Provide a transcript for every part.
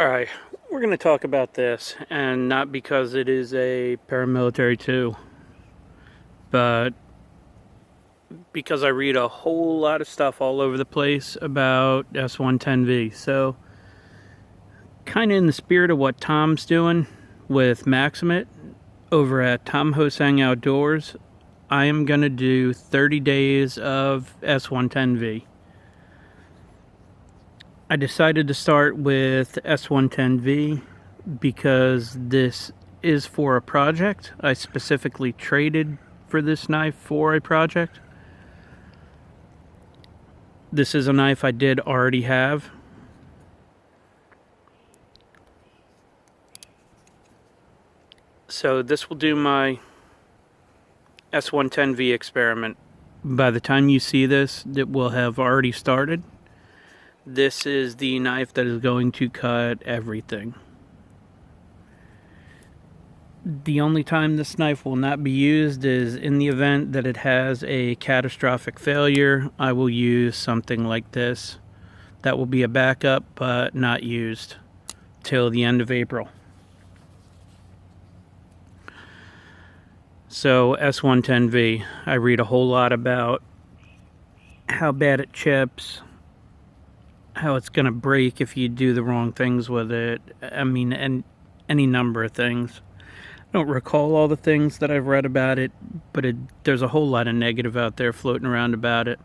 Alright, we're going to talk about this, and not because it is a paramilitary tool, but because I read a whole lot of stuff all over the place about S110V. So, kind of in the spirit of what Tom's doing with Maximate over at Tom Hosang Outdoors, I am going to do 30 days of S110V. I decided to start with S110V because this is for a project. I specifically traded for this knife for a project. This is a knife I did already have. So this will do my S110V experiment. By the time you see this, it will have already started. This is the knife that is going to cut everything. The only time this knife will not be used is in the event that it has a catastrophic failure. I will use something like this. That will be a backup, but not used till the end of April. So S110V, I read a whole lot about how bad it chips, how it's going to break if you do the wrong things with it. I mean, and any number of things. I don't recall all the things that I've read about it, but there's a whole lot of negative out there floating around about it.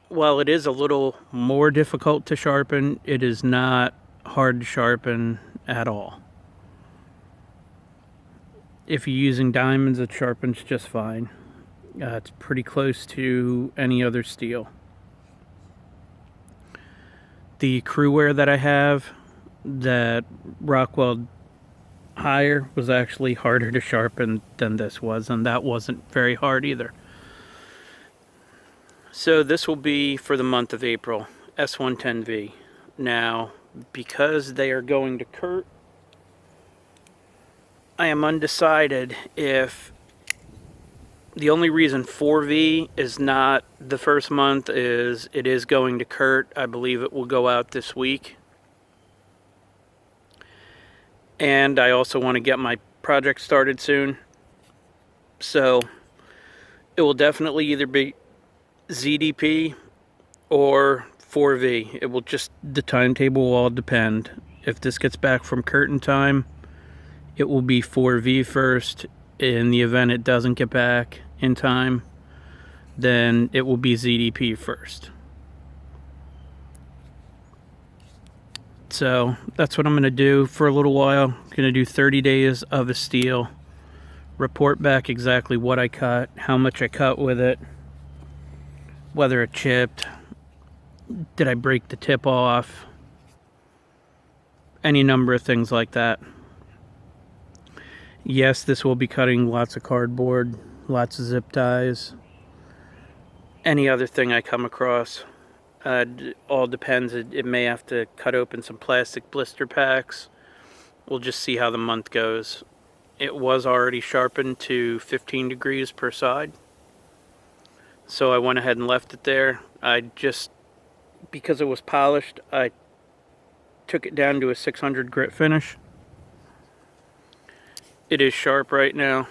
While it is a little more difficult to sharpen, it is not hard to sharpen at all. If you're using diamonds, it sharpens just fine. It's pretty close to any other steel. The Crewware that I have, that Rockwell higher, was actually harder to sharpen than this was, and that wasn't very hard either. So this will be for the month of April, S110V. Now, because they are going to Kurt, I am undecided if the only reason 4V is not the first month is it is going to Kurt. I believe it will go out this week. And I also want to get my project started soon. So it will definitely either be ZDP or 4V. It will just, the timetable will all depend. If this gets back from Kurt in time, it will be 4V first. In the event it doesn't get back in time, then it will be ZDP first. So that's what I'm going to do for a little while. I'm going to do 30 days of a steel, report back exactly what I cut, how much I cut with it, whether it chipped, did I break the tip off, any number of things like that. Yes, this will be cutting lots of cardboard, lots of zip ties, any other thing I come across. All depends. It may have to cut open some plastic blister packs. We'll just see how the month goes. It was already sharpened to 15 degrees per side, so I went ahead and left it there. Because it was polished, I took it down to a 600 grit finish. It is sharp right now.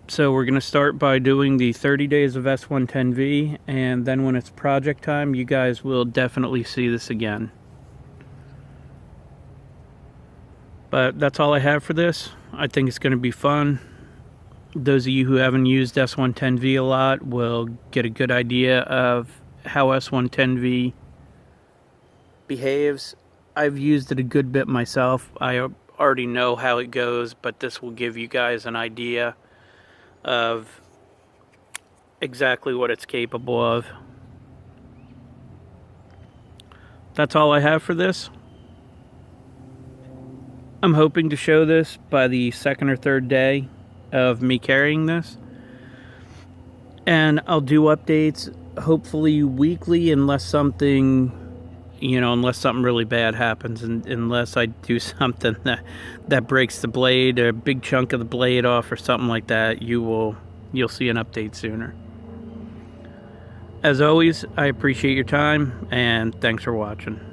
So we're going to start by doing the 30 days of S110V, and then when it's project time, you guys will definitely see this again. But that's all I have for this. I think it's going to be fun. Those of you who haven't used S110V a lot will get a good idea of how S110V behaves. I've used it a good bit myself. I already know how it goes, but this will give you guys an idea of exactly what it's capable of. That's all I have for this. I'm hoping to show this by the second or third day of me carrying this. And I'll do updates hopefully weekly unless something really bad happens, and unless I do something that breaks the blade, or a big chunk of the blade off or something like that, you'll see an update sooner. As always, I appreciate your time, and thanks for watching.